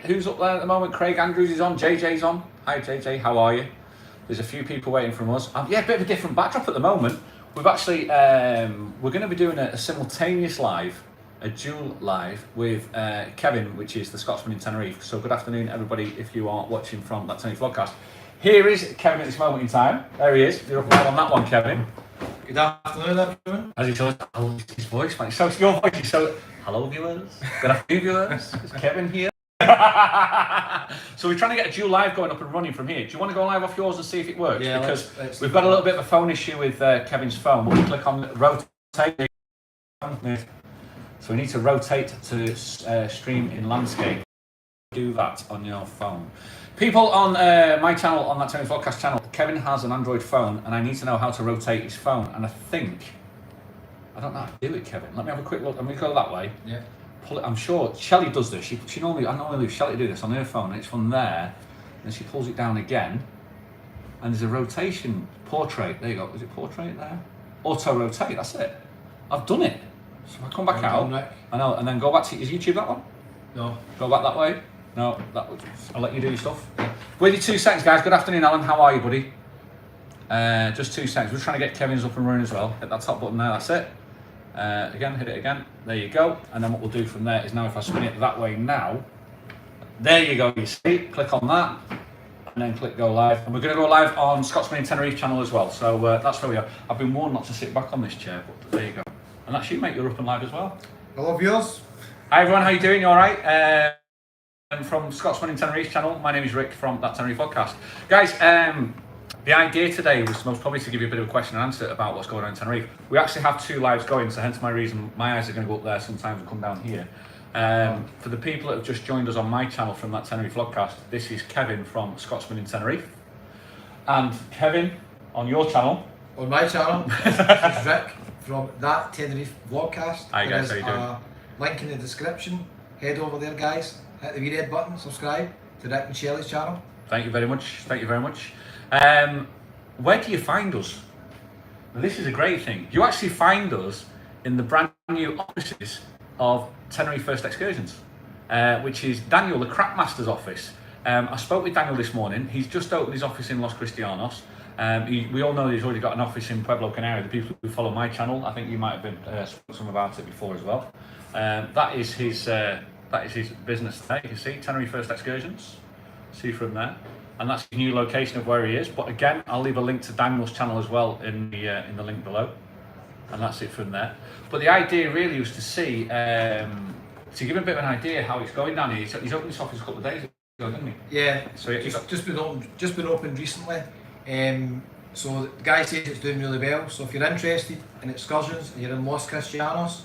who's up there at the moment? Craig Andrews is on, JJ's on. Hi JJ, how are you? There's a few people waiting from us. Yeah, a bit of a different backdrop at the moment. We've actually, we're going to be doing a simultaneous live, a duel live with Kevin, which is the Scotsman in Tenerife. So good afternoon, everybody, if you are watching from that Tenerife vlogcast. Here is Kevin at this moment in time. There he is. You're up live on that one, Kevin. Good afternoon, everyone. As he says, oh, his voice, man. So your voice is so. Hello, viewers. Good afternoon, viewers. It's Kevin here. So we're trying to get a duel live going up and running from here. Do you want to go live off yours and see if it works? Yeah, because let's we've got a little bit of a phone issue with Kevin's phone. When we click on rotate, so we need to rotate to stream in landscape. Do that on your phone. People on my channel, on that Tenerife Vlogcast channel, Kevin has an Android phone, and I need to know how to rotate his phone. And I don't know how to do it, Kevin. Let me have a quick look. I'm going to go that way. Yeah. Pull it. I'm sure Shelley does this. I normally leave Shelley do this on her phone, and it's from there, and she pulls it down again, and there's a rotation portrait. There you go. Is it portrait there? Auto rotate. That's it. I've done it. So if I come back out, I know, and then go back to. Is YouTube that one? No. Go back that way. No, I'll let you do your stuff. With you 2 seconds, guys. Good afternoon, Alan. How are you, buddy? Just 2 seconds. We're trying to get Kevin's up and running as well. Hit that top button there. That's it. Again, hit it again. There you go. And then what we'll do from there is now, if I spin it that way now, there you go. You see, click on that, and then click go live. And we're going to go live on Scotsman in Tenerife channel as well. So that's where we are. I've been warned not to sit back on this chair, but there you go. And that's you, mate. You're up and live as well. Hello, viewers. Hi everyone. How you doing? You all right? I'm from Scotsman in Tenerife channel. My name is Rick from that Tenerife Vlogcast. Guys, the idea today was most probably to give you a bit of a question and answer about what's going on in Tenerife. We actually have 2 lives going, so hence my reason my eyes are going to go up there sometimes and come down here. For the people that have just joined us on my channel from that Tenerife Vlogcast, this is Kevin from Scotsman in Tenerife. And Kevin, on your channel. On my channel, this is Rick from that Tenerife Vlogcast. Hi guys, how you doing? Link in the description. Head over there, guys. Hit the wee red button, subscribe to Rick and Shelley's channel. Thank you very much. Thank you very much. Where do you find us? Now, this is a great thing. You actually find us in the brand new offices of Tenerife First Excursions, which is Daniel, the Crapmaster's office. I spoke with Daniel this morning. He's just opened his office in Los Cristianos. We all know that he's already got an office in Pueblo Canary. The people who follow my channel, I think you might have been spoken to some about it before as well. That is his business today. You see, Tenerife First Excursions. See from there, and that's his new location of where he is. But again, I'll leave a link to Daniel's channel as well in the link below, and that's it from there. But the idea really was to see, to give him a bit of an idea how it's going down here. He's opened this office a couple of days ago, didn't he? Yeah. So just been opened recently. So the guy says it's doing really well. So if you're interested in excursions and you're in Los Cristianos,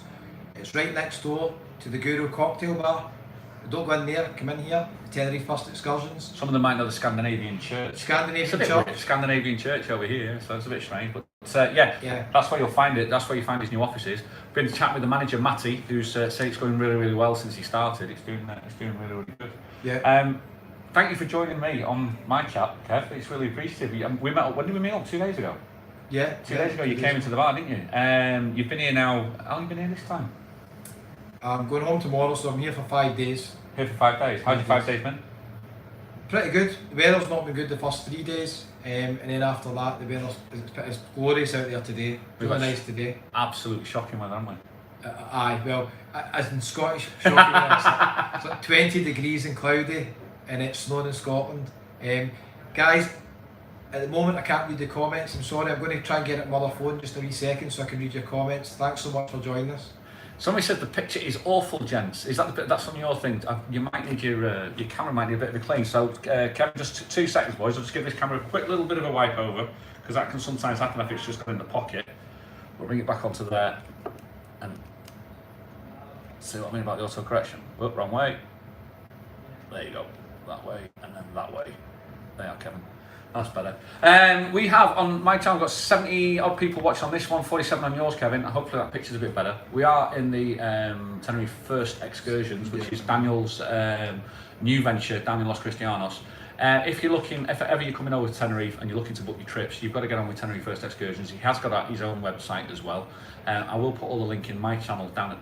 it's right next door to the Guru Cocktail Bar. Don't go in there, come in here, Tenerife First Excursions. Some of them might know the Scandinavian Church. Scandinavian Church over here, so it's a bit strange. But yeah, that's where you'll find it. That's where you find his new offices. Been to chat with the manager, Matty, who's said it's going really, really well since he started. It's doing really, really good. Yeah. Thank you for joining me on my chat, Kev. It's really appreciative. We met up, when did we meet up? 2 days ago? Yeah. 2 days ago you came into the bar, didn't you? You've been here now, how long have you been here this time? I'm going home tomorrow, so I'm here for 5 days. Here for 5 days. How's your 5 days been? Pretty good. The weather's not been good the first 3 days, and then after that, the weather's it's glorious out there today. Really nice today. Absolutely shocking weather, haven't we? Aye, well, as in Scottish, shocking weather. It's like 20 degrees and cloudy, and it's snowing in Scotland. Guys, at the moment I can't read the comments. I'm sorry. I'm going to try and get it on my other phone just a wee second so I can read your comments. Thanks so much for joining us. Somebody said the picture is awful, gents. Is that the bit? That's on your thing. You might need your camera might need a bit of a clean. So, Kevin, just 2 seconds, boys. I'll just give this camera a quick little bit of a wipe over because that can sometimes happen if it's just gone in the pocket. We'll bring it back onto there and see what I mean about the auto correction. Oh, wrong way. There you go. That way and then that way. There you are, Kevin. That's better. We have on my channel got 70 odd people watching on this one, 47 on yours, Kevin. Hopefully that picture's a bit better. We are in the Tenerife First Excursions, which is Daniel's new venture down in Los Cristianos. If ever you're coming over to Tenerife and you're looking to book your trips, you've got to get on with Tenerife First Excursions. He has got his own website as well. I will put all the link in my channel down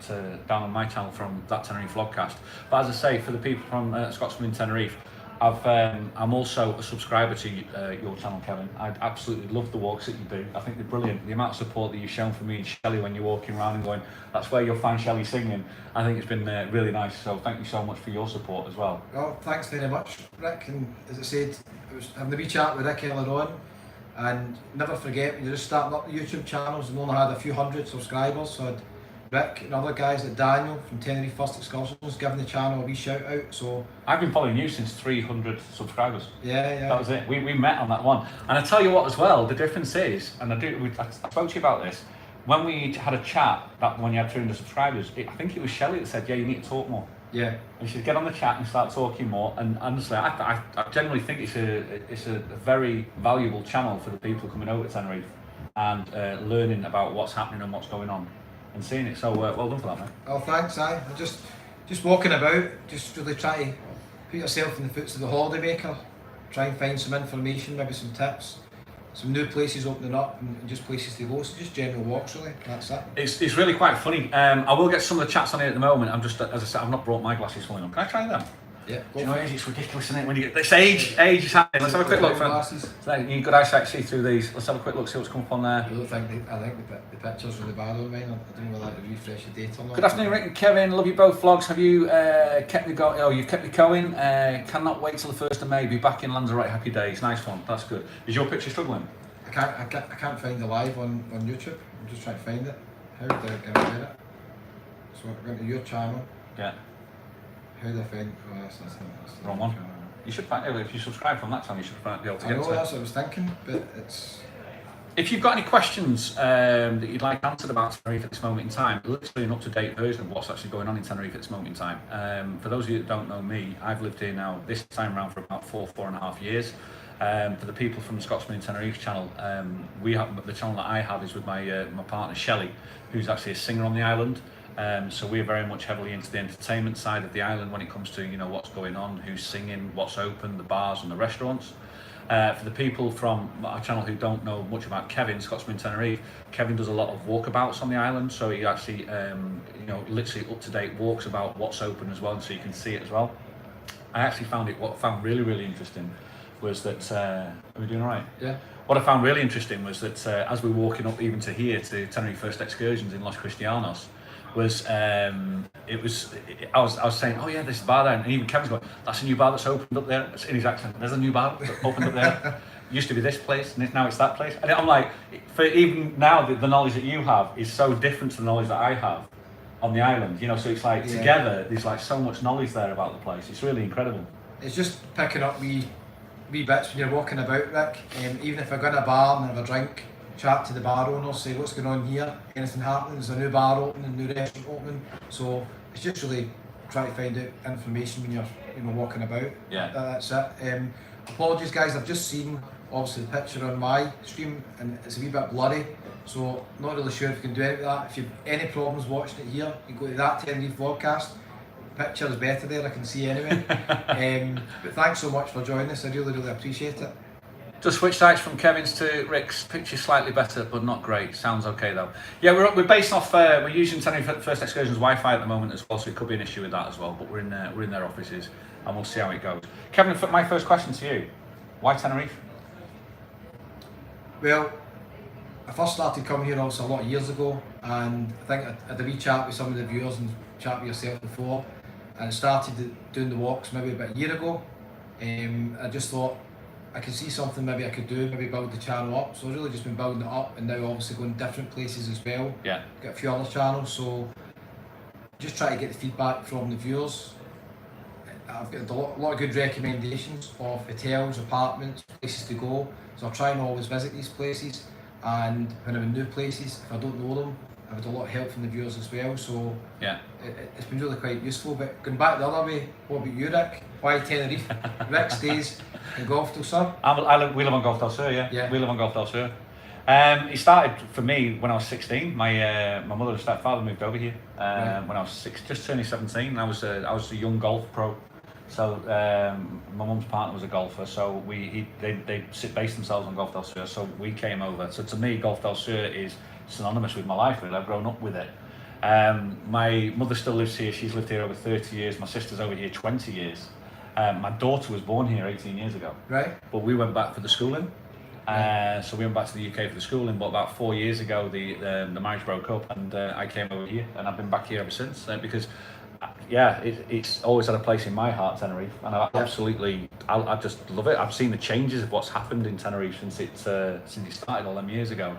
on my channel from that Tenerife vlogcast. But as I say, for the people from Scotsman in Tenerife, I'm also a subscriber to your channel, Kevin. I absolutely love the walks that you do. I think they're brilliant. The amount of support that you've shown for me and Shelley when you're walking around and going, that's where you'll find Shelley singing. I think it's been really nice. So thank you so much for your support as well. Well, thanks very much, Rick. And as I said, I was having a wee chat with Rick earlier on. And never forget, when you're just starting up the YouTube channels, and only had a few hundred subscribers. So I'd Rick and other guys like Daniel from Tenerife First Excursions giving the channel a wee shout out. So I've been following you since 300 subscribers. Yeah. That was it. We met on that one. And I tell you what as well, the difference is, and I spoke to you about this, when we had a chat, that when you had 300 subscribers, I think it was Shelley that said, yeah, you need to talk more. Yeah. And she said, get on the chat and start talking more. And honestly, I generally think it's a very valuable channel for the people coming over to Tenerife and learning about what's happening and what's going on and seeing it. So well done for that, mate. Oh, thanks, I just walking about, just really try to put yourself in the foots of the holidaymaker, try and find some information, maybe some tips, some new places opening up and just places to go. So just general walks really, that's it. It's really quite funny. I will get some of the chats on here at the moment. I'm just, as I said, I've not brought my glasses fully on. Can I try them? Yeah. Do you know what it is? It's ridiculous, isn't it? When you get this age is happening. Let's have a quick look. So you good eyesight, see through these. Let's have a quick look, see what's come up on there. I think the pictures really bad on mine. I don't know whether to refresh the date or not. Good afternoon, Rick and Kevin. Love you both vlogs. Have you kept me going? Oh, you've kept me going. Cannot wait till the 1st of May. Be back in Lanzarote. Happy days. Nice one. That's good. Is your picture struggling? I can't find the live on YouTube. I'm just trying to find it. How do I get it? So I went to your channel. Yeah. How do I find? Oh, that's the wrong one. You should find it. If you subscribe from that channel, you should be able to get to it. I know, that's what I was thinking, but it's... If you've got any questions that you'd like answered about Tenerife at this moment in time, literally an up-to-date version of what's actually going on in Tenerife at this moment in time. For those of you that don't know me, I've lived here now this time around for about 4.5 years. For the people from the Scotsman in Tenerife channel, the channel that I have is with my partner Shelley, who's actually a singer on the island. So we're very much heavily into the entertainment side of the island when it comes to what's going on, who's singing, what's open, the bars and the restaurants. For the people from our channel who don't know much about Kevin, Scotsman in Tenerife, Kevin does a lot of walkabouts on the island, so he actually literally up-to-date walks about what's open as well, so you can see it as well. I actually found really, really interesting was that, are we doing all right? Yeah. What I found really interesting was that as we were walking up even to here, to Tenerife First Excursions in Los Cristianos, was I was saying, oh yeah, this bar there, and even Kevin's going, that's a new bar that's opened up there. It's in his accent, there's a new bar that's opened up there. Used to be this place, and now it's that place. And I'm like, for even now, the knowledge that you have is so different to the knowledge that I have on the island. So it's like together, there's like so much knowledge there about the place. It's really incredible. It's just picking up wee bits when you're walking about, Rick. Even if I go in a bar and have a drink, chat to the bar owner, say what's going on here, anything happening, there's a new bar opening, a new restaurant opening. So it's just really trying to find out information when you're walking about. Yeah. That's it. Apologies guys, I've just seen obviously the picture on my stream and it's a wee bit blurry, so not really sure if you can do anything with that. If you've any problems watching it here, you go to that Tenerife vlogcast. Picture is better there, I can see anyway. But thanks so much for joining us, I really, really appreciate it. Just switch sites from Kevin's to Rick's. Picture slightly better, but not great. Sounds okay though. Yeah, we're based off. We're using Tenerife First Excursions Wi-Fi at the moment as well, so it could be an issue with that as well. But we're in their offices, and we'll see how it goes. Kevin, my first question to you: why Tenerife? Well, I first started coming here also a lot of years ago, and I think I had a wee chat with some of the viewers and chat with yourself before, and I started doing the walks maybe about a year ago. I just thought I could see something maybe I could do, maybe build the channel up. So I've really just been building it up, and now obviously going different places as well. Yeah. Got a few other channels, so just try to get the feedback from the viewers. I've got a lot of good recommendations of hotels, apartments, places to go. So I'll try and always visit these places, and when I'm in new places, if I don't know them, I've had a lot of help from the viewers as well. So yeah, it's been really quite useful. But going back the other way, what about you, Rick? Why Tenerife? Rick stays in Golf del Sur. We live on Golf del Sur, yeah. We live on Golf del Sur. It started for me when I was 16. My mother and stepfather moved over here when I was just turning 17. I was a young golf pro. So my mum's partner was a golfer, so they based themselves on Golf del Sur. So we came over. So to me, Golf del Sur is synonymous with my life. Really, I've grown up with it. My mother still lives here. She's lived here over 30 years. My sister's over here 20 years. My daughter was born here 18 years ago. Right. But we went back for the schooling. So we went back to the UK for the schooling. But about 4 years ago, the marriage broke up, and I came over here, and I've been back here ever since. Because it's always had a place in my heart, Tenerife, and I just love it. I've seen the changes of what's happened in Tenerife since it started all them years ago.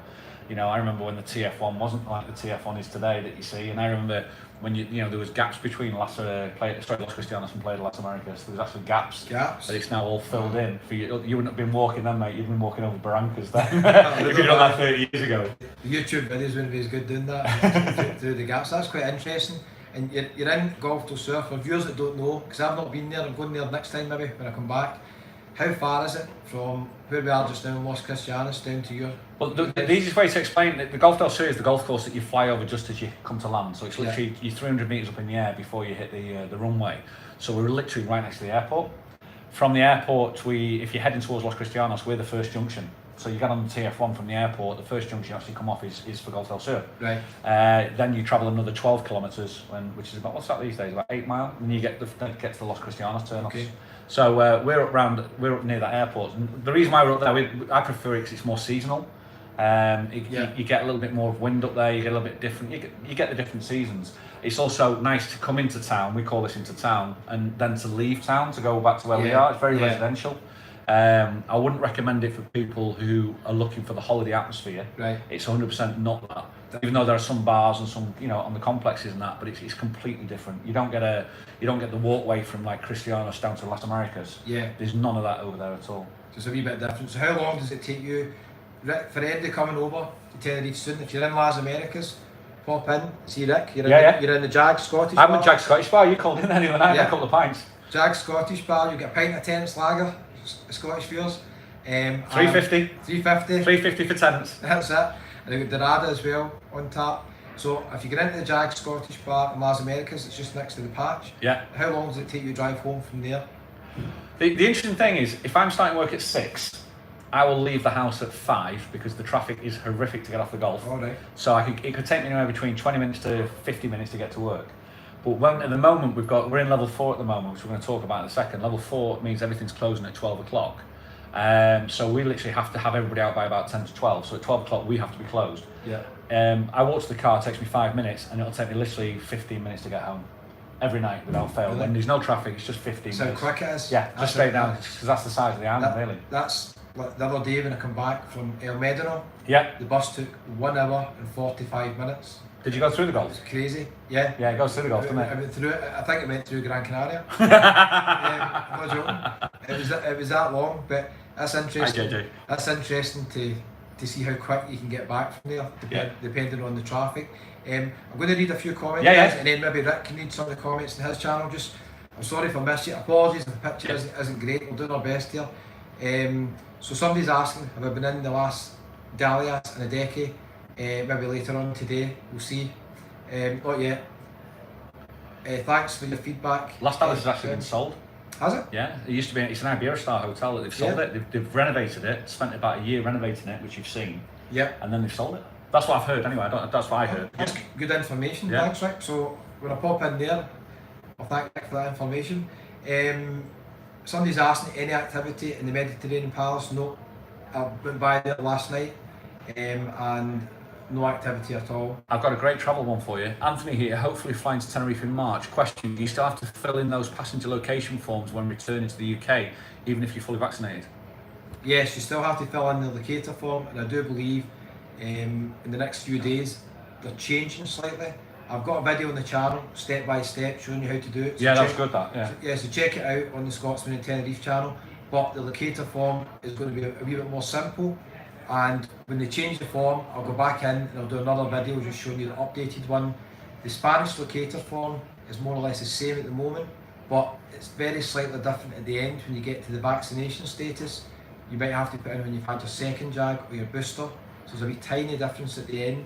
You know, I remember when the TF1 wasn't like the TF1 is today that you see, and I remember when there was gaps between Las Cristianas and Playa de las Americas. There was actually gaps. But it's now all filled in. For you wouldn't have been walking then, mate. You'd been walking over barrancas then. If you'd done that 30 years ago. YouTube videos wouldn't be as good doing that through the gaps. That's quite interesting. And you're in Golf del Sur. For viewers that don't know, because I've not been there, I'm going there next time maybe when I come back. How far is it from where we are just now in Las Cristianas down to your... Well, the easiest way to explain it, the Golf del Sur is the golf course that you fly over just as you come to land. So it's literally you're 300 metres up in the air before you hit the runway. So we're literally right next to the airport. From the airport, if you're heading towards Las Cristianas, we're the first junction. So you get on the TF1 from the airport, the first junction you actually come off is for Golf del Sur. Right. Then you travel another 12 kilometres, which is about, what's that these days, about 8 miles, and you get to the Las Cristianas terminus. Okay. So we're up near that airport. And the reason why we're up there, I prefer it because it's more seasonal. You get a little bit more of wind up there, you get a little bit different, you get the different seasons. It's also nice to come into town, we call this into town, and then to leave town to go back to where we are. It's very residential. I wouldn't recommend it for people who are looking for the holiday atmosphere. Right. It's 100% not that. Even though there are some bars and some, on the complexes and that, but it's completely different. You don't get the walkway from like Cristianos down to Las Americas. Yeah. There's none of that over there at all. So it's a wee bit different. So how long does it take you, Rick, for anybody coming over to Tenerife soon? If you're in Las Americas, pop in, see Rick. You're in the Jag Scottish Bar. I'm in Jag Scottish Bar. You called in there the other night. I had a couple of pints. Jag Scottish Bar. You get a pint of tenants lager, Scottish beers. 350. 350. 350 for tenants. That's it. And they've got Dorada as well on tap. So if you get into the Jag Scottish Bar in Las Americas, it's just next to the patch. Yeah. How long does it take you to drive home from there? The interesting thing is, if I'm starting work at 6, I will leave the house at 5 because the traffic is horrific to get off the golf. All right. So it could take me anywhere between 20 minutes to 50 minutes to get to work. But at the moment we're in level 4 at the moment, which we're going to talk about in a second. Level 4 means everything's closing at 12 o'clock. So we literally have to have everybody out by about 10 to 12. So at 12 o'clock we have to be closed. Yeah. I walk to the car, it takes me 5 minutes, and it'll take me literally 15 minutes to get home. Every night without fail. Really? When there's no traffic, it's just 15 So minutes. how quick it is? Yeah, just straight down, because that's the size of the island, really. That's like the other day when I come back from El Medano. Yeah. The bus took 1 hour and 45 minutes. Did you go through the golf? It's crazy. Yeah. Yeah, it goes through the golf, doesn't I it? went through it. I think it went through Gran Canaria. I'm not joking. It was that long, but that's interesting. Hi, JJ. That's interesting to see how quick you can get back from there, depending on the traffic. I'm going to read a few comments, guys, and then maybe Rick can read some of the comments in his channel. I'm sorry if I missed you. Apologies if the picture isn't great. We're doing our best here. So somebody's asking, have I been in the last Dalias in a decade? Maybe later on today, we'll see. Not yet. Thanks for your feedback. Last Dalias has actually been sold. Has it? Yeah, it used to be. It's an Iberostar hotel. They've sold it. They've renovated it. Spent about a year renovating it, which you've seen. Yeah. And then they've sold it. That's what I've heard. Anyway, that's what I heard. That's good information. Yeah. Thanks, Rick. So when I pop in there, I'll thank Rick for that information. Somebody's asking any activity in the Mediterranean Palace. No, I went by there last night, and no activity at all. I've got a great travel one for you. Anthony here, hopefully flying to Tenerife in March. Question, do you still have to fill in those passenger location forms when returning to the UK, even if you're fully vaccinated? Yes, you still have to fill in the locator form, and I do believe in the next few days they're changing slightly. I've got a video on the channel, step by step, showing you how to do it. So yeah, that's good, that, yeah. So check it out on the Scotsman and Tenerife channel, but the locator form is going to be a wee bit more simple. And when they change the form, I'll go back in and I'll do another video just showing you the updated one. The Spanish locator form is more or less the same at the moment, but it's very slightly different at the end when you get to the vaccination status. You might have to put in when you've had your second jab or your booster. So there's a wee tiny difference at the end.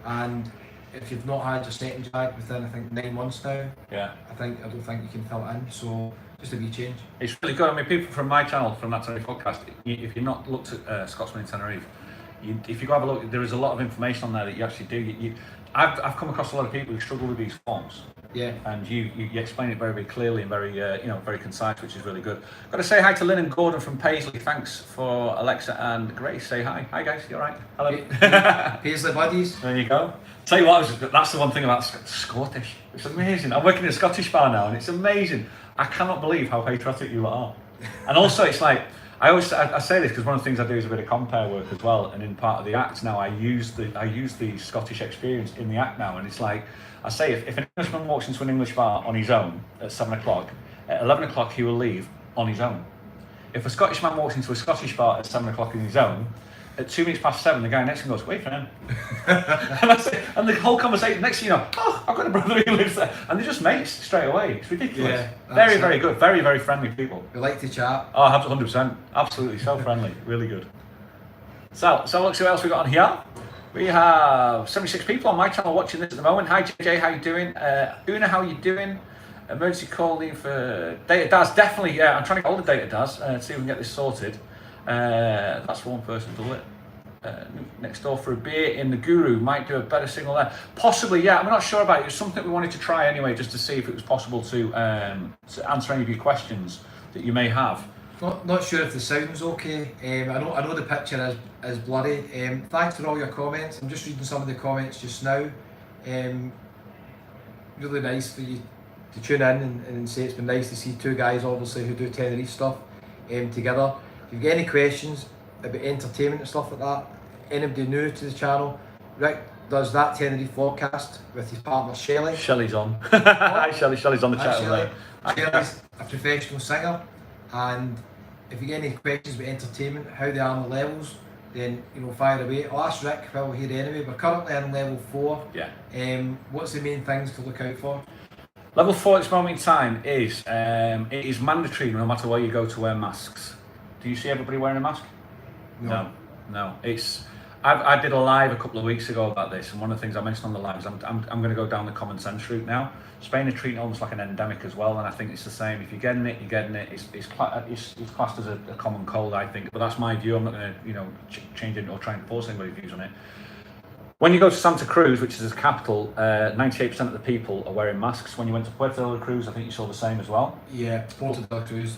And if you've not had your second jab within, I think, 9 months now, yeah, I don't think you can fill it in. So just a wee change. It's really good. I mean, people from my channel, from that Tenerife podcast, if you've not looked at Scotsman in Tenerife, if you go have a look, there is a lot of information on there that you actually do. I've come across a lot of people who struggle with these forms. Yeah. And you explain it very, very clearly and very, very concise, which is really good. Got to say hi to Lynn and Gordon from Paisley. Thanks for Alexa and Grace. Say hi. Hi guys, you all right? Hello. Paisley buddies. There you go. Tell you what, that's the one thing about Scottish. It's amazing. I'm working in a Scottish bar now, and it's amazing. I cannot believe how patriotic you are. And also, it's like I say this because one of the things I do is a bit of compare work as well, and in part of the act now, I use the Scottish experience in the act now, and it's like I say, if an Englishman walks into an English bar on his own at 7 o'clock, at 11 o'clock he will leave on his own. If a Scottish man walks into a Scottish bar at 7 o'clock on his own, at 2 minutes past 7, the guy next to him goes, wait for him. and the whole conversation, next thing you know, oh, I've got a brother who lives there. And they're just mates straight away. It's ridiculous. Yeah, very, very good. Very, very friendly people. We like to chat. Oh, 100%. Absolutely. So friendly. Really good. So look, see what else we got on here. We have 76 people on my channel watching this at the moment. Hi JJ, how you doing? Una, how you doing? Emergency calling for Data Daz. Definitely, yeah, I'm trying to get all the Data Daz, see if we can get this sorted. That's one person to lit. Next door for a beer in the Guru might do a better signal there. Possibly, yeah. I'm not sure about it. It's something we wanted to try anyway, just to see if it was possible to answer any of your questions that you may have. Not sure if the sound's okay. I know the picture is blurry. Thanks for all your comments. I'm just reading some of the comments just now. Really nice for you to tune in and say it's been nice to see two guys obviously who do Tenerife stuff together. If you've got any questions about entertainment and stuff like that, anybody new to the channel, Rick does that Tenerife vlogcast with his partner Shelley. Shelley's on. Hi Shelley, Shelley's on the chat Shelley. there. Shelley's a professional singer, and if you get any questions about entertainment, how they are on the levels, then fire away. I'll ask Rick while we're here anyway. We're currently on level 4. Yeah. What's the main things to look out for? Level 4 at this moment in time is it is mandatory no matter where you go to wear masks. Do you see everybody wearing a mask? No. It's I did a live a couple of weeks ago about this, and one of the things I mentioned on the live is I'm going to go down the common sense route now. Spain are treating it almost like an endemic as well, and I think it's the same. If you're getting it, you're getting it. It's classed as a common cold, I think, but that's my view. I'm not going to change it or try and force anybody's views on it. When you go to Santa Cruz, which is the capital, 98% of the people are wearing masks. When you went to Puerto de la Cruz, I think you saw the same as well. Yeah, Puerto de la Cruz.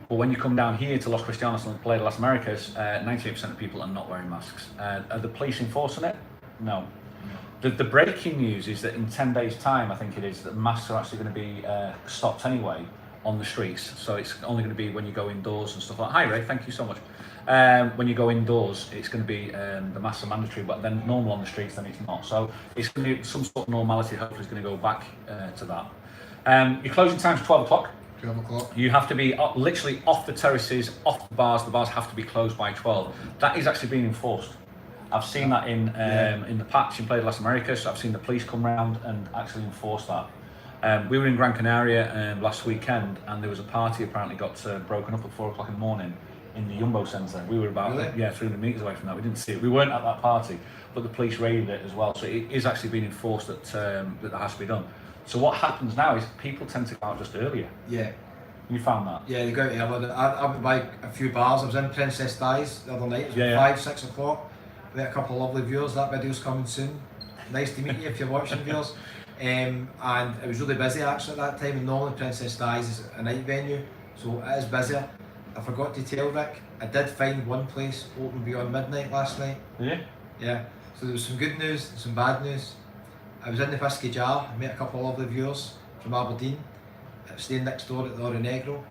But when you come down here to Los Cristianos and Playa de las Americas, 98% of people are not wearing masks. Are the police enforcing it? No. The breaking news is that in 10 days' time, I think it is, that masks are actually going to be stopped anyway on the streets. So it's only going to be when you go indoors and stuff like that. Hi Ray, thank you so much. When you go indoors, it's going to be the masks are mandatory, but then normal on the streets, then it's not. So it's going to be some sort of normality, hopefully is going to go back to that. Your closing time's 12 o'clock. 12 o'clock. You have to be literally off the terraces, off the bars. The bars have to be closed by 12. That is actually being enforced. I've seen that in the patch in Playa de las Americas. I've seen the police come round and actually enforce that. We were in Gran Canaria last weekend, and there was a party apparently got broken up at 4 o'clock in the morning in the Jumbo Centre. We were about 300 metres away from that. We didn't see it. We weren't at that party, but the police raided it as well. So it is actually being enforced that that has to be done. So what happens now is people tend to go out just earlier. Yeah. You found that? Yeah, they go out earlier. I went by a few bars. I was in Princess Di's the other night. It was 5, 6 o'clock. We had a couple of lovely viewers. That video's coming soon. Nice to meet you if you're watching, viewers. And it was really busy actually at that time. And normally Princess Di's is a night venue, so it is busier. I forgot to tell Rick, I did find one place open beyond midnight last night. Yeah? Yeah. So there was some good news and some bad news. I was in the Whiskey Jar. I met a couple of lovely viewers from Aberdeen, staying next door at the Oro Negro,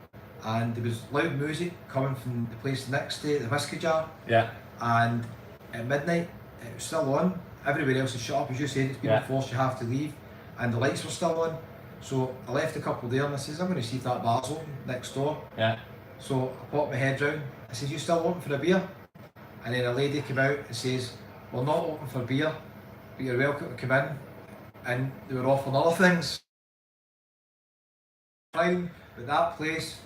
and there was loud music coming from the place next to the Whiskey Jar. Yeah. And at midnight, it was still on. Everywhere else is shut up, as you said, it's been enforced, you have to leave, and the lights were still on. So I left a couple there and I says, I'm going to see if that bar's open next door. Yeah. So I popped my head round. I says, you still open for a beer? And then a lady came out and says, we're not open for beer, but you're welcome to come in. And they were offering other things. Fine, but that place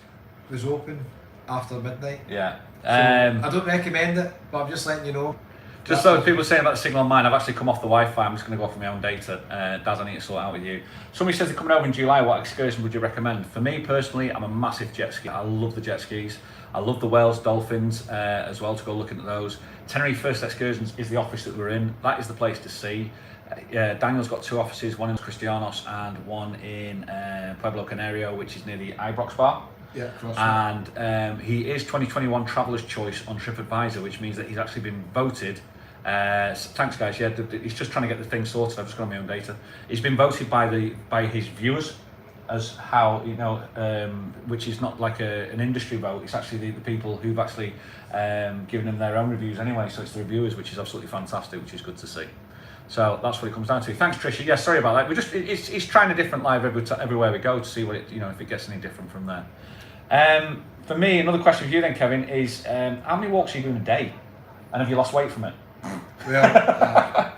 was open after midnight. Yeah. So I don't recommend it, but I'm just letting you know. Just so people saying about the signal on mine, I've actually come off the Wi-Fi. I'm just going to go off of my own data. Daz, I need to sort out with you. Somebody says they're coming over in July. What excursion would you recommend? For me personally, I'm a massive jet ski. I love the jet skis. I love the whales, dolphins as well, to go looking at those. Tenerife First Excursions is the office that we're in. That is the place to see. Daniel's got 2 offices, one in Cristianos and one in Pueblo Canario, which is near the Ibrox bar. Yeah, and he is 2021 Traveller's Choice on TripAdvisor, which means that he's actually been voted. Thanks, guys. Yeah, he's just trying to get the thing sorted. I've just got on my own data. He's been voted by his viewers as how, you know, which is not like an industry vote. It's actually the people who've actually given him their own reviews anyway. So it's the reviewers, which is absolutely fantastic, which is good to see. So that's what it comes down to. Thanks, Tricia. Yeah, sorry about that. It's trying a different live everywhere we go to see what it, you know, if it gets any different from there. For me, another question for you then, Kevin, is how many walks are you doing a day, and have you lost weight from it? Well,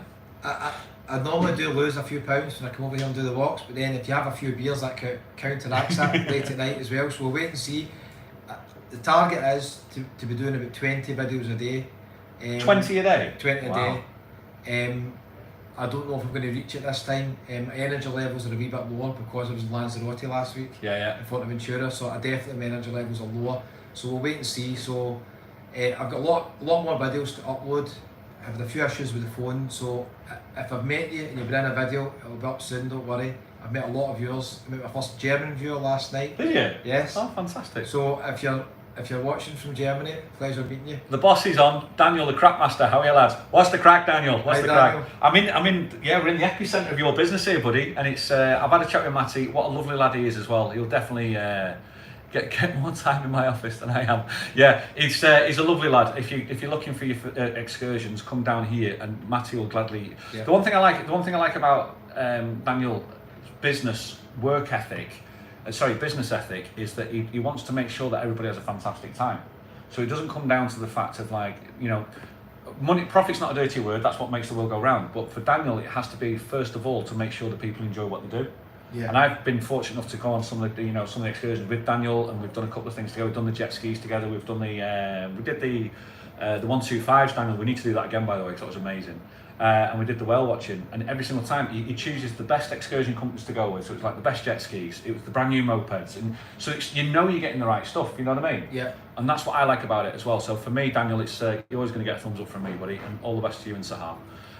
I normally do lose a few pounds when I come over here and do the walks, but then if you have a few beers, that counteracts that late at night as well. So we'll wait and see. The target is to be doing about 20 videos a day. 20 a day? 20 a wow. day. I don't know if we're going to reach it this time. My energy levels are a wee bit lower because I was in Lanzarote last week. Yeah. In Fuerteventura, so I definitely my energy levels are lower. So we'll wait and see. So I've got a lot more videos to upload. I've had a few issues with the phone, so if I've met you and you've been in a video, it'll be up soon, don't worry. I've met a lot of viewers. I met my first German viewer last night. Did you? Yes. Oh, fantastic. So if you're watching from Germany, pleasure meeting you. The boss is on. Daniel, the crack master. How are you, lads? What's the crack, Daniel? What's Hi, the Daniel. crack? Yeah, we're in the epicentre of your business here, buddy. And it's I've had a chat with Matty. What a lovely lad he is as well. He'll definitely get more time in my office than I am. Yeah, he's a lovely lad. If you're looking for your excursions, come down here, and Matty will gladly. Yeah. The one thing I like about Daniel's business ethic is that he wants to make sure that everybody has a fantastic time. So it doesn't come down to the fact of, like, you know, profit's not a dirty word. That's what makes the world go round. But for Daniel, it has to be first of all to make sure that people enjoy what they do. Yeah. And I've been fortunate enough to go on some of the excursions with Daniel, and we've done a couple of things together. We've done the jet skis together. We've done we did the 125s, Daniel. We need to do that again, by the way, because that was amazing. And we did the whale watching, and every single time he chooses the best excursion companies to go with. So it's like the best jet skis, it was the brand new mopeds, and so you're getting the right stuff. You know what I mean? Yeah. And that's what I like about it as well. So for me, Daniel, it's you're always going to get a thumbs up from me, buddy, and all the best to you and Sahar.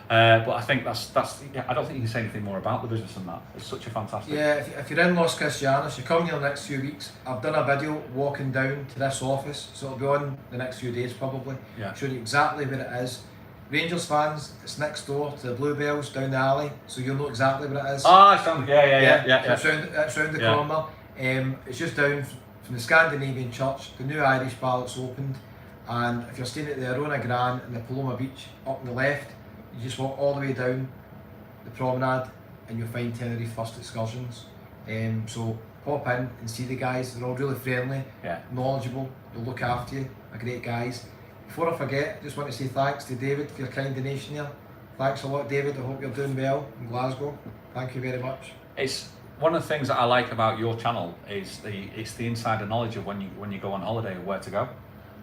But I think that's I don't think you can say anything more about the business than that. It's such a fantastic. Yeah, if you're in Los Cristianos, you come here the next few weeks. I've done a video walking down to this office, so it'll be on the next few days probably. Yeah. Showing you exactly where it is. Rangers fans, it's next door to the Bluebells down the alley, so you'll know exactly where it is. Ah, yeah. So it's round the corner. It's just down from the Scandinavian church, the new Irish bar that's opened, and if you're staying at the Arona Gran and the Paloma Beach up on the left, you just walk all the way down the promenade and you'll find Tenerife First Excursions. So pop in and see the guys. They're all really friendly, knowledgeable, they'll look after you, are great guys. Before I forget, I just want to say thanks to David for your kind donation here. Thanks a lot, David. I hope you're doing well in Glasgow. Thank you very much. It's one of the things that I like about your channel is it's the insider knowledge of when you go on holiday or where to go.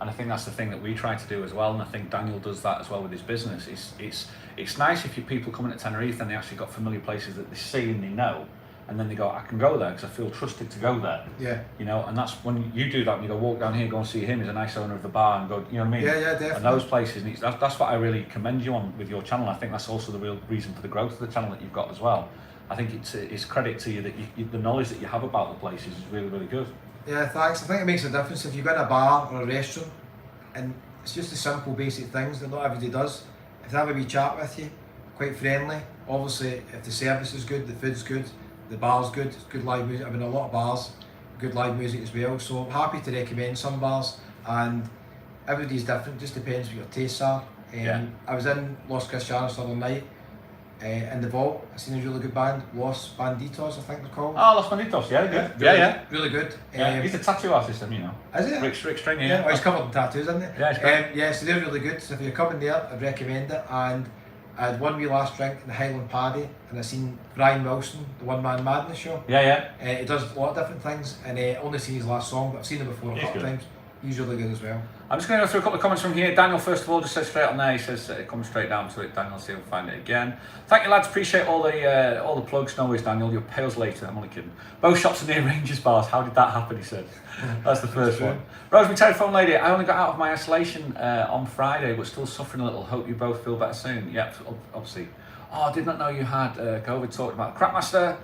And I think that's the thing that we try to do as well, and I think Daniel does that as well with his business. It's nice if people coming to Tenerife and they actually got familiar places that they see and they know, and then they go, I can go there because I feel trusted to go there. Yeah. You know, and that's when you do that, and you go walk down here, go and see him, he's a nice owner of the bar, and go, you know what I mean? Yeah, definitely. And those places, and that's what I really commend you on with your channel. I think that's also the real reason for the growth of the channel that you've got as well. I think it's credit to you that the knowledge that you have about the places is really, really good. Yeah, thanks. I think it makes a difference if you go in a bar or a restaurant, and it's just the simple basic things that not everybody does. If they have a wee chat with you, quite friendly. Obviously, if the service is good, the food's good, the bar's good, it's good live music. I've been in a lot of bars, good live music as well. So I'm happy to recommend some bars, and everybody's different, just depends what your tastes are. I was in Los Cristianos the other night, in the vault. I seen a really good band, Los Banditos, I think they're called. Oh, Los Banditos, yeah. Really good. He's a tattoo artist, you know. Is it? Rick Stringer, Yeah, well, he's covered in tattoos, isn't he? Yeah, it's great. Yeah, so they're really good. So if you're coming there, I'd recommend it. And I had one wee last drink in the Highland Paddy, and I seen Brian Wilson, the One Man Madness show. Yeah. He does a lot of different things, and I only seen his last song, but I've seen him before a couple of times. he's really good as well. I'm just going to go through a couple of comments from here. Daniel, first of all, just says straight on there. He says, "Come straight down to it." Daniel, see if we find it again. Thank you, lads. Appreciate all the plugs. No worries, Daniel. You'll pay us later. I'm only kidding. Both shops are near Rangers bars. How did that happen? He said. That's the first one. Rosemary, telephone lady. I only got out of my isolation on Friday, but still suffering a little. Hope you both feel better soon. Yep, obviously. Oh, I did not know you had COVID. Talked about the Crapmaster.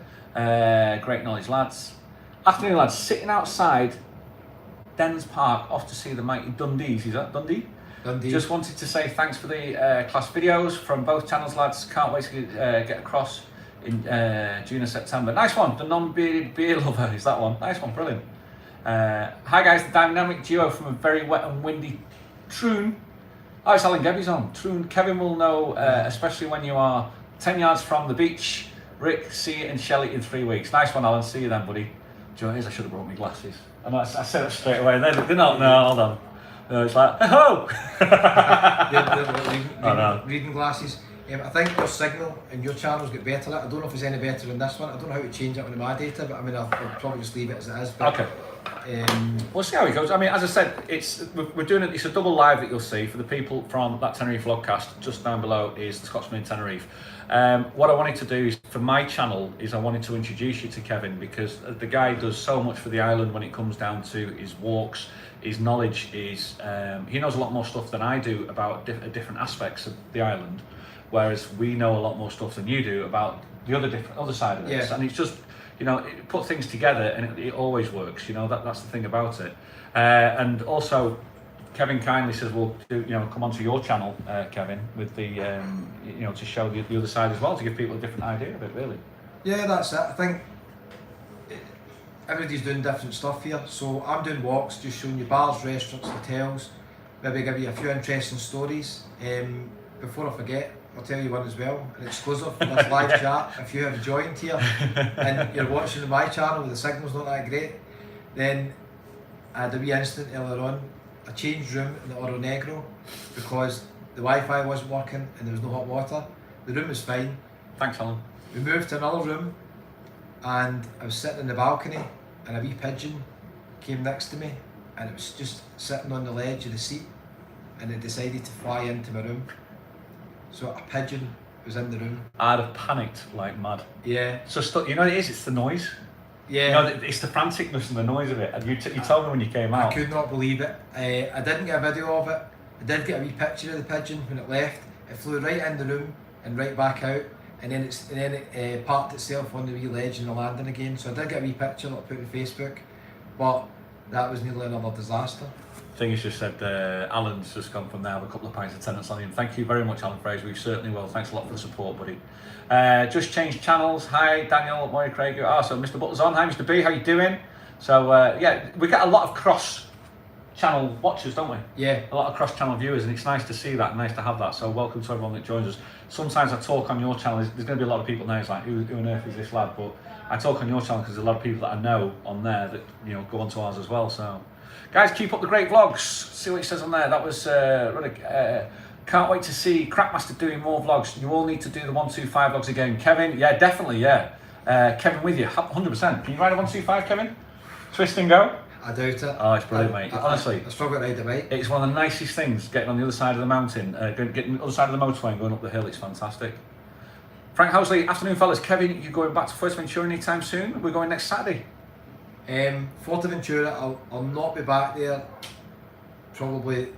Great knowledge, lads. Afternoon, lads. Sitting outside Dens Park, off to see the mighty Dundees. Is that Dundee? Dundee. Just wanted to say thanks for the class videos from both channels, lads. Can't wait to get across in June or September. Nice one. The non-bearded beer lover is that one. Nice one. Brilliant. Hi guys, the dynamic duo from a very wet and windy Troon. Oh, it's Alan Gebby's on. Troon. Kevin will know, especially when you are 10 yards from the beach. Rick, see you in Shelley in 3 weeks. Nice one, Alan. See you then, buddy. Do you know what it is? I should have brought my glasses. And I said it straight away. They're not. No, hold on. It's like, oh! Reading glasses. I think your signal and your channels get better. I don't know if it's any better than this one. I don't know how to change it on my data, but I mean, I'll probably just leave it as it is. But, okay. We'll see how it goes. I mean, as I said, we're doing it. It's a double live that you'll see for the people from that Tenerife vlogcast. Just down below is the Scotsman in Tenerife. What I wanted to do is, for my channel, is I wanted to introduce you to Kevin, because the guy does so much for the island when it comes down to his walks, his knowledge is, he knows a lot more stuff than I do about different aspects of the island, whereas we know a lot more stuff than you do about the other side of this. Yeah. And it's just, you know, put things together and it always works. You know, that's the thing about it. And also, Kevin kindly says, "Well, come onto your channel, Kevin, with the, to show the other side as well, to give people a different idea of it, really." Yeah, that's it. I think everybody's doing different stuff here. So I'm doing walks, just showing you bars, restaurants, hotels, maybe give you a few interesting stories. Before I forget, I'll tell you one as well, an exclusive for this live chat. If you have joined here and you're watching my channel where the signal's not that great, then I had a wee incident earlier on. I changed room in the Oro Negro because the Wi-Fi wasn't working and there was no hot water. The room was fine. Thanks, Alan. We moved to another room and I was sitting in the balcony and a wee pigeon came next to me and it was just sitting on the ledge of the seat and it decided to fly into my room. So a pigeon was in the room. I'd have panicked like mad. Yeah. So you know what it is? It's the noise. Yeah. You know, it's the franticness and the noise of it. And you told me when you came out. I could not believe it. I didn't get a video of it. I did get a wee picture of the pigeon when it left. It flew right in the room and right back out. And then it parked itself on the wee ledge in the landing again. So I did get a wee picture that I put on Facebook. But that was nearly another disaster. Thing is, just said Alan's just gone from there with a couple of pints of tenants on him. Thank you very much, Alan Fraser. We certainly will. Thanks a lot for the support, buddy. Just changed channels. Hi, Daniel, Moira Craig. Oh, so Mr. Butler's on. Hi, Mr. B. How you doing? So yeah, we get a lot of cross-channel watchers, don't we? Yeah. A lot of cross-channel viewers, and it's nice to see that. Nice to have that. So welcome to everyone that joins us. Sometimes I talk on your channel. There's going to be a lot of people now. It's like, who on earth is this lad? But I talk on your channel because there's a lot of people that I know on there that go onto ours as well. So. Guys, keep up the great vlogs. See what it says on there. That was really, can't wait to see Crapmaster doing more vlogs. You all need to do the 125 vlogs again. Kevin, yeah, definitely, yeah. Kevin with you, 100%. Can you ride a 125, Kevin? Twist and go? I doubt it. Oh, it's brilliant, mate. Honestly. I struggle to ride the bike. It's one of the nicest things, getting on the other side of the mountain, getting on the other side of the motorway and going up the hill. It's fantastic. Frank Housley, afternoon, fellas. Kevin, you going back to Fuerteventura anytime soon? We're going next Saturday. Fuerteventura, I'll not be back there probably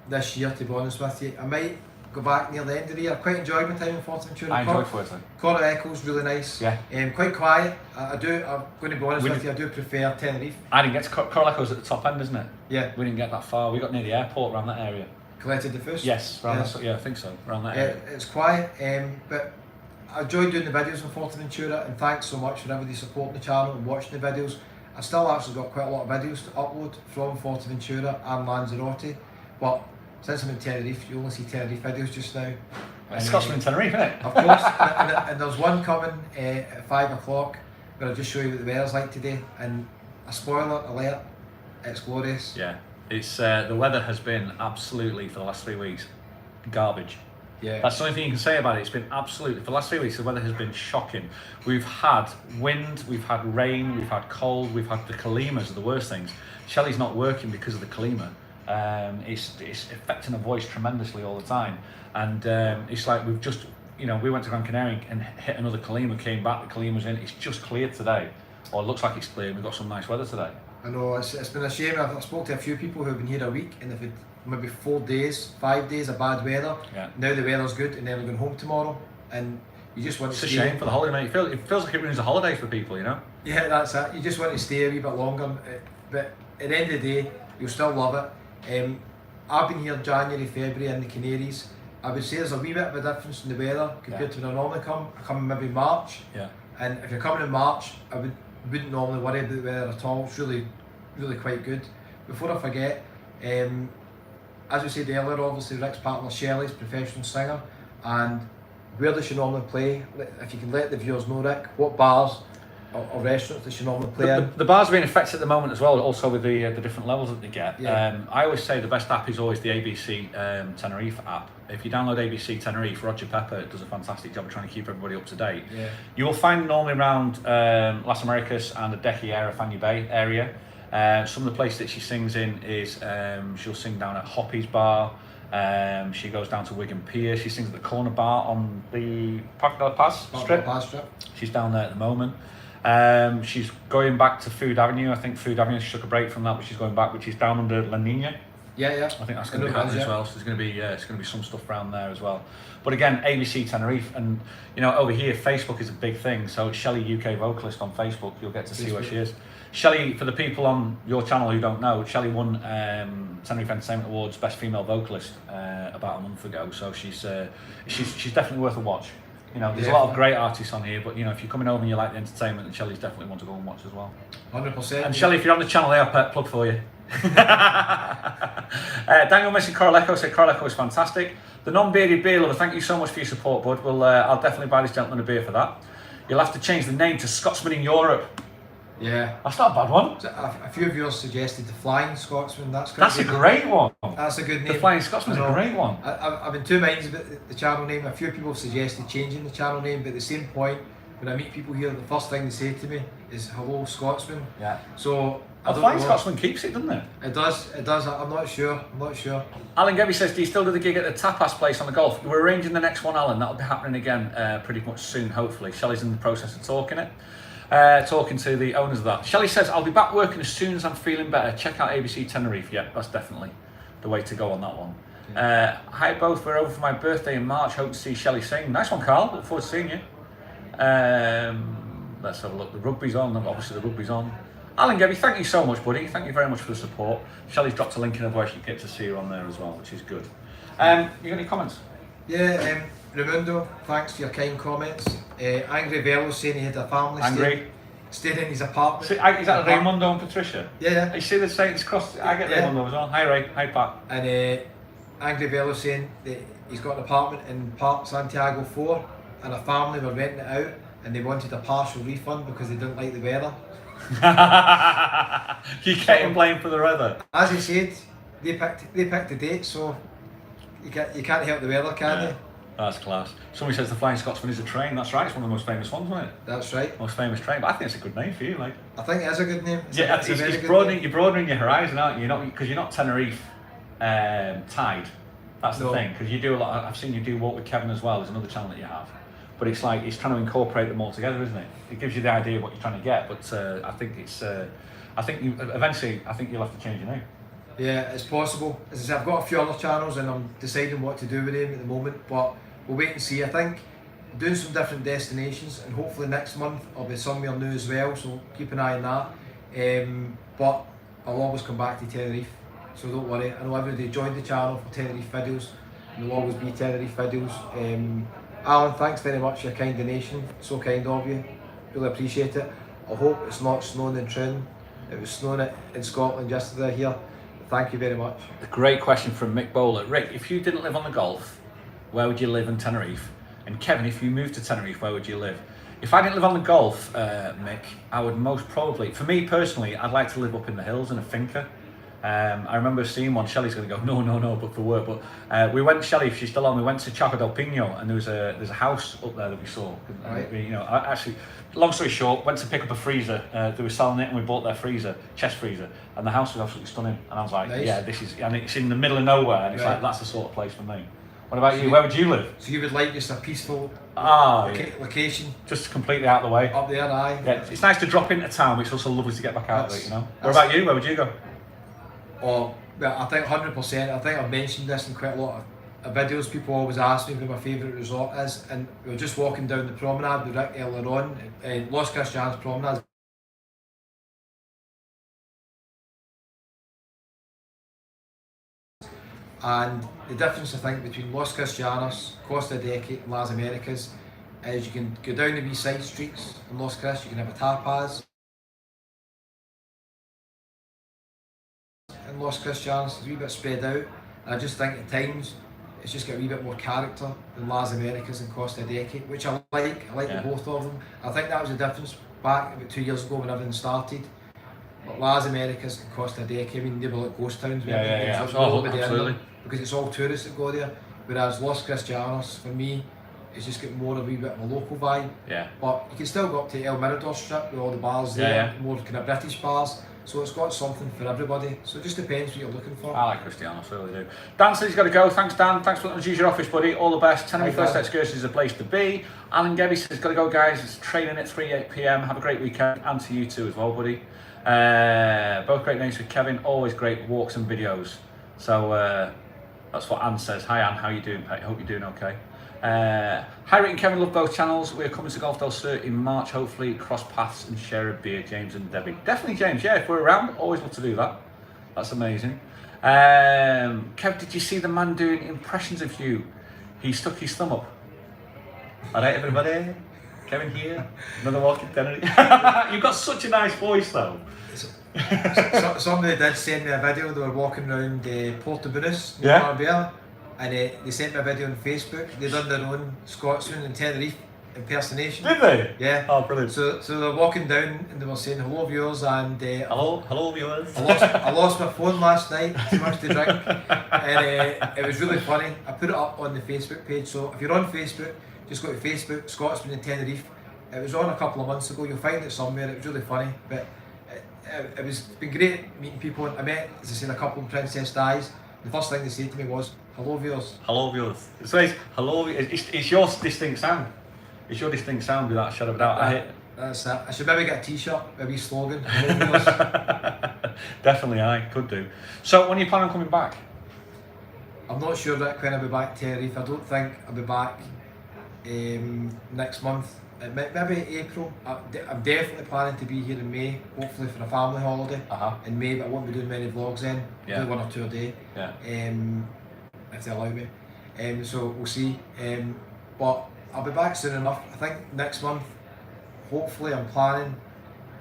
this year, to be honest with you. I might go back near the end of the year. I quite enjoyed my time in Fuerteventura. I enjoyed Fuerteventura. Coral Echo's really nice. Yeah. Quite quiet. I'm going to be honest with you, I do prefer Tenerife. I didn't get to Coral Echo's at the top end, isn't it? Yeah. We didn't get that far. We got near the airport around that area. Collected the first? Yes, I think so. Around that area. It's quiet, but I enjoyed doing the videos on Fuerteventura, and thanks so much for everybody supporting the channel and watching the videos. I still actually got quite a lot of videos to upload from Fuerteventura and Lanzarote, but since I'm in Tenerife, you only see Tenerife videos just now. It's Scotsman in Tenerife, isn't it? Of course, and there's one coming at 5 o'clock where I'll just show you what the weather's like today, and a spoiler alert, it's glorious. Yeah, it's the weather has been absolutely, for the last 3 weeks, garbage. Yeah. That's the only thing you can say about it. It's been absolutely, for the last 3 weeks, the weather has been shocking. We've had wind, we've had rain, we've had cold, we've had the Kalimas are the worst things. Shelley's not working because of the Kalima. It's affecting her voice tremendously all the time. And it's like we've just, you know, we went to Gran Canaria and hit another Kalima, came back, the Kalima's in. It's just cleared today, or it looks like it's cleared. We've got some nice weather today. I know, it's been a shame. I've spoke to a few people who've been here a week and they've had maybe 4 days, 5 days of bad weather. Yeah. Now the weather's good and then they're going home tomorrow and you just want It's to a stay. shame for the holiday, mate. It feels like it ruins the holidays for people, you know? Yeah, that's it. You just want to stay a wee bit longer. But at the end of the day, you'll still love it. I've been here January, February in the Canaries. I would say there's a wee bit of a difference in the weather compared to when I normally come. I come in maybe March. Yeah. And if you're coming in March, I wouldn't normally worry about the weather at all. It's really quite good. Before I forget, as we said earlier, obviously Rick's partner Shelley's professional singer, and where does she normally play? If you can let the viewers know, Rick, what bars or restaurants does she normally play in? The bars are being affected at the moment as well, also with the different levels that they get. Yeah. I always say the best app is always the ABC Tenerife app. If you download ABC Tenerife, Roger Pepper does a fantastic job of trying to keep everybody up to date. Yeah. You will find normally around Las Americas and the Decky area, Fanny Bay area. Some of the places that she sings in is she'll sing down at Hoppy's Bar. She goes down to Wigan Pier. She sings at the Corner Bar on the Parc de la Paz strip. She's down there at the moment. She's going back to Food Avenue. I think Food Avenue, she took a break from that, but she's going back, which is down under La Nina. Yeah. I think that's going to be happening as well. So there's going to be some stuff around there as well. But again, ABC Tenerife, and you know, over here Facebook is a big thing. So Shelley UK vocalist on Facebook, you'll get to see where she is. Shelley, for the people on your channel who don't know, Shelley won Tenerife Entertainment Awards Best Female Vocalist about a month ago. So she's definitely worth a watch. You know, there's a lot of great artists on here, but you know, if you're coming over and you like the entertainment, then Shelley's definitely one to go and watch as well. 100%. And Shelley, if you're on the channel, they have a plug for you. Daniel mentioned Coraleco, said Coraleco is fantastic. The non-bearded beer lover, thank you so much for your support, bud. I'll definitely buy this gentleman a beer for that. You'll have to change the name to Scotsman in Europe. Yeah. That's not a bad one. A few of yours suggested the Flying Scotsman. That's a great one. That's a good name. The Flying Scotsman's a great one. I'm in two minds about the channel name. A few people have suggested changing the channel name, but at the same point, when I meet people here, the first thing they say to me is "Hello, Scotsman." Yeah. So The Flying Scotsman keeps it, doesn't it? It does. I'm not sure. Alan Gebby says, do you still do the gig at the tapas place on the golf? We're arranging the next one, Alan. That'll be happening again pretty much soon, hopefully. Shelley's in the process of talking to the owners of that. Shelley says, I'll be back working as soon as I'm feeling better. Check out ABC Tenerife. Yeah, that's definitely the way to go on that one. Yeah. Hi both, we're over for my birthday in March. Hope to see Shelley sing. Nice one, Carl. Look forward to seeing you. Let's have a look. The rugby's on. Obviously, the rugby's on. Alan Gebby, thank you so much, buddy. Thank you very much for the support. Shelley's dropped a link in of where you get to see her on there as well, which is good. You got any comments? Yeah, Raimundo, thanks for your kind comments. Angry Velo saying he had a family staying in his apartment. See, is that Raimundo and Patricia? Yeah. You see the saying, it's crossed. I get Raimundo as well. Hi Ray, hi Pat. And Angry Velo saying that he's got an apartment in Park Santiago 4 and a family were renting it out and they wanted a partial refund because they didn't like the weather. You getting blamed for the weather. As he said, they picked the date, so you can't help the weather, can you? That's class. Somebody says the Flying Scotsman is a train. That's right. It's one of the most famous ones, isn't it? That's right. Most famous train. But I think it's a good name for you, like. I think it is a good name. You're broadening your horizon, aren't you? Because you're not Tenerife tied. That's the thing. Because you do a lot. I've seen you do Walk with Kevin as well. There's another channel that you have. But it's like it's trying to incorporate them all together, isn't it? It gives you the idea of what you're trying to get. But I think it's. I think eventually you'll have to change your name. Yeah, it's possible. As I said, I've got a few other channels and I'm deciding what to do with them at the moment. But we'll wait and see. I think doing some different destinations and hopefully next month I'll be somewhere new as well. So keep an eye on that. But I'll always come back to Tenerife. So don't worry. I know everybody joined the channel for Tenerife videos. And there'll always be Tenerife videos. Alan, thanks very much for your kind donation. So kind of you. Really appreciate it. I hope it's not snowing in Troon. It was snowing in Scotland yesterday here. Thank you very much. A great question from Mick Bowler. Rick, if you didn't live on the Gulf, where would you live in Tenerife? And Kevin, if you moved to Tenerife, where would you live? If I didn't live on the Gulf, Mick, I would most probably, for me personally, I'd like to live up in the hills in a finca. I remember seeing one. Shelley's going to go, no, but for work. But we went, Shelley, if she's still on, we went to Chaco del Pino, and there's a house up there that we saw. Right. Actually, long story short, went to pick up a freezer. They were selling it, and we bought their freezer, chest freezer, and the house was absolutely stunning. And I was like, nice. yeah, this is, and it's in the middle of nowhere, and it's right. like, that's the sort of place for me. What about you? Where would you live? So you would like just a peaceful location? Just completely out of the way. Up there, aye. Yeah, it's nice to drop into town, but it's also lovely to get back out of it, What about you? Where would you go? Oh, well, I think 100%. I think I've mentioned this in quite a lot of videos. People always ask me where my favourite resort is, and we were just walking down the promenade with Rick earlier on, Los Cristianos promenade. And the difference, I think, between Los Cristianos, Costa Deque and Las Americas is you can go down the wee side streets in Los Cris, you can have a tapas. In Los Cristianos, it's a wee bit spread out. And I just think at times it's just got a wee bit more character than Las Americas and Costa Deque, which I like. I like the both of them. I think that was the difference back about 2 years ago when everything started. But Las Americas and Costa Deque, I mean, they were like ghost towns. Absolutely. Because it's all tourists that go there. Whereas Los Cristianos, for me, it's just got more of a wee bit of a local vibe. Yeah. But you can still go up to El Mirador Strip with all the bars there, more kind of British bars. So it's got something for everybody. So it just depends what you're looking for. I like Cristianos, I really do. Dan says he's got to go. Thanks, Dan. Thanks for letting us use your office, buddy. All the best. Tenerife First Excursions is a place to be. Alan Gebby says, got to go, guys. It's training at 3 p.m. Have a great weekend. And to you too as well, buddy. Both great names for Kevin. Always great walks and videos. So that's what Anne says. Hi, Anne. How you doing, Pete? Hope you're doing okay. Hi, Rick and Kevin, love both channels. We're coming to Golf Del Sur in March, hopefully cross paths and share a beer, James and Debbie. Definitely, James, yeah, if we're around, always love to do that. That's amazing. Kev, did you see the man doing impressions of you? He stuck his thumb up. Alright, everybody, Kevin here, another walk in Tenerife. You've got such a nice voice, though. Somebody did send me a video. They were walking around Porto Buenos, Marbella, and they sent me a video on Facebook. They done their own Scotsman and Tenerife impersonation. Did they? Yeah. Oh, brilliant. So they're walking down and they were saying hello viewers and hello viewers. I lost my phone last night, too much to drink, and it was really funny. I put it up on the Facebook page. So if you're on Facebook, just go to Facebook, Scotsman and Tenerife. It was on a couple of months ago. You'll find it somewhere. It was really funny, but it's been great meeting people. I met, as I said, a couple in Princess Di's. The first thing they said to me was, hello viewers. Hello viewers. So it's hello, it's your distinct sound. It's your distinct sound without a shadow of a doubt. That's it. I should maybe get a t-shirt, a wee slogan, hello viewers. Definitely, I could do. So when are you planning on coming back? I'm not sure Rick, when I'll be back to Tenerife. I don't think I'll be back next month. Maybe April. I'm definitely planning to be here in May, hopefully for a family holiday in May, but I won't be doing many vlogs then. Do 1 or 2 a day, if they allow me. So we'll see. But I'll be back soon enough. I think next month, hopefully I'm planning,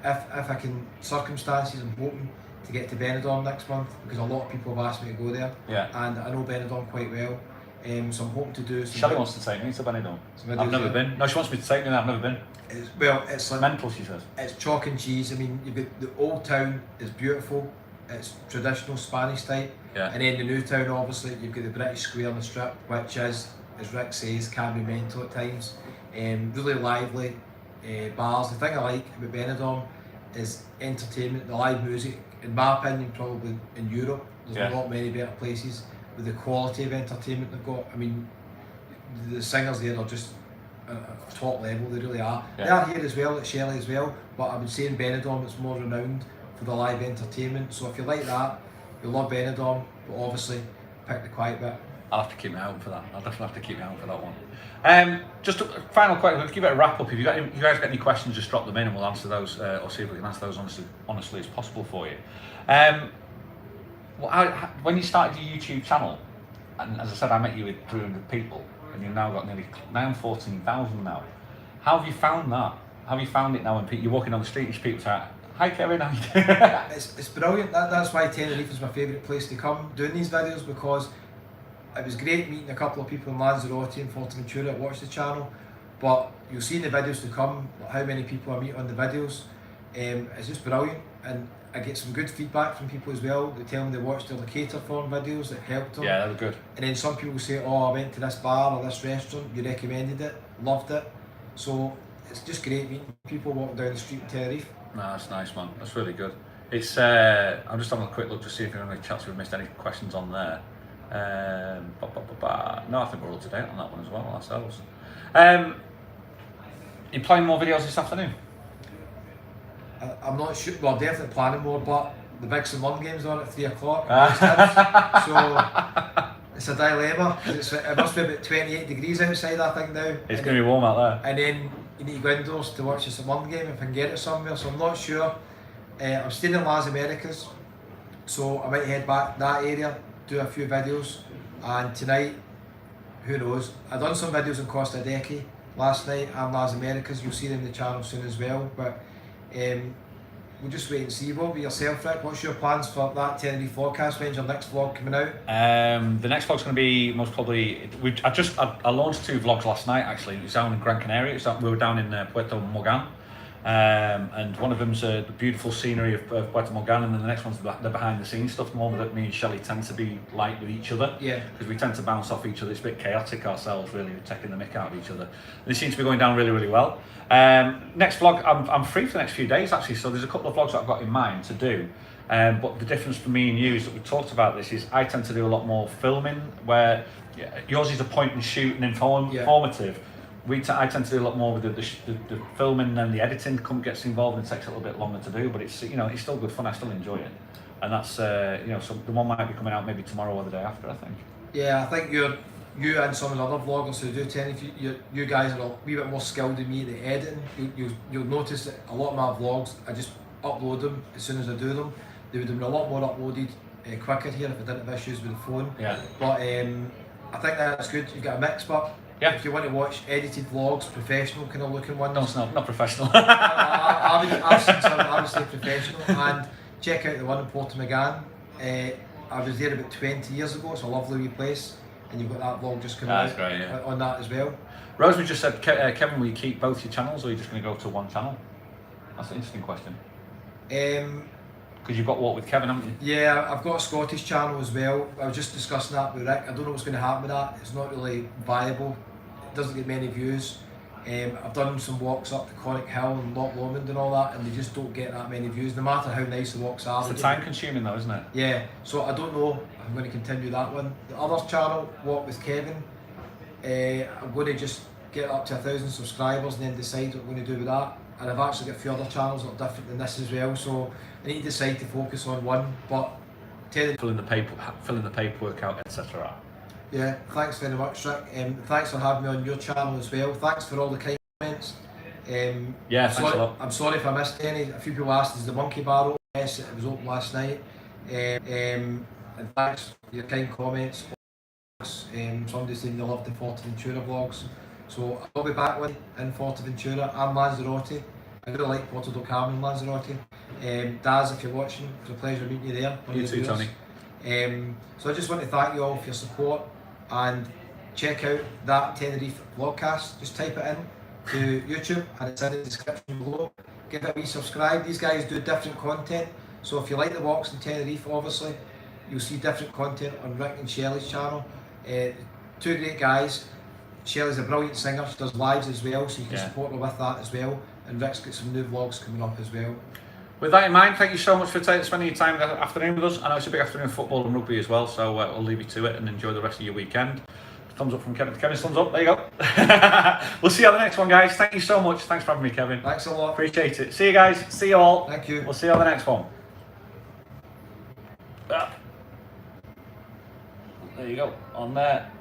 if I can, circumstances, I'm hoping to get to Benidorm next month, because a lot of people have asked me to go there. And I know Benidorm quite well. So I'm hoping to do some... Shelley wants to take me to Benidorm. I've never been. No, she wants me to take me there, I've never been. It's like... mental, she says. It's chalk and cheese. I mean, you've got the old town is beautiful. It's traditional Spanish type. And then the new town, obviously, you've got the British Square on the strip, which is, as Rick says, can be mental at times. Really lively bars. The thing I like about Benidorm is entertainment, the live music. In my opinion, probably in Europe, there's not many better places with the quality of entertainment they've got. I mean, the singers there are just top level, they really are. They are here as well, at Shelley as well, but I would say in Benidorm it's more renowned for the live entertainment. So if you like that, you love Benidorm, but obviously pick the quiet bit. I'll have to keep my eye out for that. I'll definitely have to keep my eye out for that one. Just a final question, let's give it a wrap up. If you guys got any questions, just drop them in and we'll answer those, or see if we can answer those honestly as possible for you. When you started your YouTube channel, and as I said, I met you with 300 people, and you've now got nearly 14,000 now. How have you found that? How have you found it now when you're walking on the street and people say, hi Kevin, how you doing? It's brilliant. That's why Tenerife is my favourite place to come doing these videos, because it was great meeting a couple of people in Lanzarote and Forteventura that watch the channel, but you'll see in the videos to come how many people I meet on the videos. It's just brilliant, and I get some good feedback from people as well. They tell me they watched the locator form videos that helped them. Yeah, they were good. And then some people say, oh, I went to this bar or this restaurant, you recommended it, loved it. So it's just great meeting people walking down the street in Tenerife. No, that's nice, man. That's really good. It's. I'm just having a quick look to see if there are any chats we've missed any questions on there. No, I think we're all to date on that one as well ourselves. You playing more videos this afternoon? I'm not sure, well, definitely planning more, but the Big Simon game's on at 3 o'clock. So it's a dilemma. It must be about 28 degrees outside, I think, now. It's going to be warm out there. And then you need to go indoors to watch the Simon game if I can get it somewhere, so I'm not sure. I'm staying in Las Americas, so I might head back that area, do a few videos, and tonight, who knows. I've done some videos in Costa Deque last night and Las Americas. You'll see them in the channel soon as well, but we'll just wait and see. What about yourself, Rick? What's your plans for that Tenerife forecast? When's your next vlog coming out? The next vlog's going to be most probably. I launched 2 vlogs last night actually. It was down in Gran Canaria. We were down in Puerto Morgan, and one of them's the beautiful scenery of Puerto Morgan, and then the next one's the behind the scenes stuff. The one that me and Shelley tend to be like with each other. Yeah. Because we tend to bounce off each other. It's a bit chaotic ourselves, really, taking the mick out of each other. And it seems to be going down really, really well. Next vlog, I'm free for the next few days actually, so there's a couple of vlogs that I've got in mind to do. But the difference for me and you is that we talked about this is I tend to do a lot more filming, where yours is a point and shoot and informative. I tend to do a lot more with the filming, and the editing gets involved and takes a little bit longer to do, but it's it's still good fun. I still enjoy it, and that's so the one might be coming out maybe tomorrow or the day after, I think. Yeah, I think you and some of the other vloggers who do Tenerife, you guys are a wee bit more skilled than me at the editing. You'll notice that a lot of my vlogs, I just upload them as soon as I do them. They would have been a lot more uploaded quicker here if I didn't have issues with the phone. Yeah. But I think that's good. You've got a mix, but yeah. If you want to watch edited vlogs, professional kind of looking ones. No, it's not professional. I've seen some obviously professional, and check out the one in Puerto Morgan. I was there about 20 years ago. It's a lovely wee place, and you've got that vlog just coming out great, yeah. on that as well. Rosemary just said, Kevin, will you keep both your channels, or are you just going to go to one channel? That's an interesting question. Because you've got what with Kevin, haven't you? Yeah, I've got a Scottish channel as well. I was just discussing that with Rick. I don't know what's going to happen with that. It's not really viable. It doesn't get many views. I've done some walks up to Cornick Hill and Loch Lomond and all that, and they just don't get that many views, no matter how nice the walks are. It's time consuming though, isn't it? Yeah, so I don't know if I'm going to continue that one. The other channel, Walk with Kevin, I'm going to just get up to 1,000 subscribers and then decide what I'm going to do with that. And I've actually got a few other channels that are different than this as well, so I need to decide to focus on one. But filling the paperwork out, etc. Yeah, thanks very much, Rick. Thanks for having me on your channel as well. Thanks for all the kind comments. Yeah, thanks a lot. I'm sorry if I missed any. A few people asked, is the monkey bar open? Yes, it was open last night. And thanks for your kind comments. Somebody saying they love the Forteventura vlogs. So I'll be back with in Forteventura. I'm Lanzarote. I really like Porto do Carmen, Lanzarote. Daz, if you're watching, it's a pleasure meeting you there. You too, Tony. So I just want to thank you all for your support, and check out that Tenerife vlogcast. Just type it in to YouTube and it's in the description below. Give it a wee subscribe. These guys do different content, so if you like the walks in Tenerife, obviously you'll see different content on Rick and Shelley's channel. 2 great guys. Shelley's a brilliant singer, she does lives as well, so you can support her with that as well, and Rick's got some new vlogs coming up as well. With that in mind, thank you so much for spending your time this afternoon with us. I know it's a big afternoon of football and rugby as well, so I'll leave you to it and enjoy the rest of your weekend. Thumbs up from Kevin. Kevin's thumbs up, there you go. We'll see you on the next one, guys. Thank you so much. Thanks for having me, Kevin. Thanks a lot. Appreciate it. See you guys. See you all. Thank you. We'll see you on the next one. There you go. On there.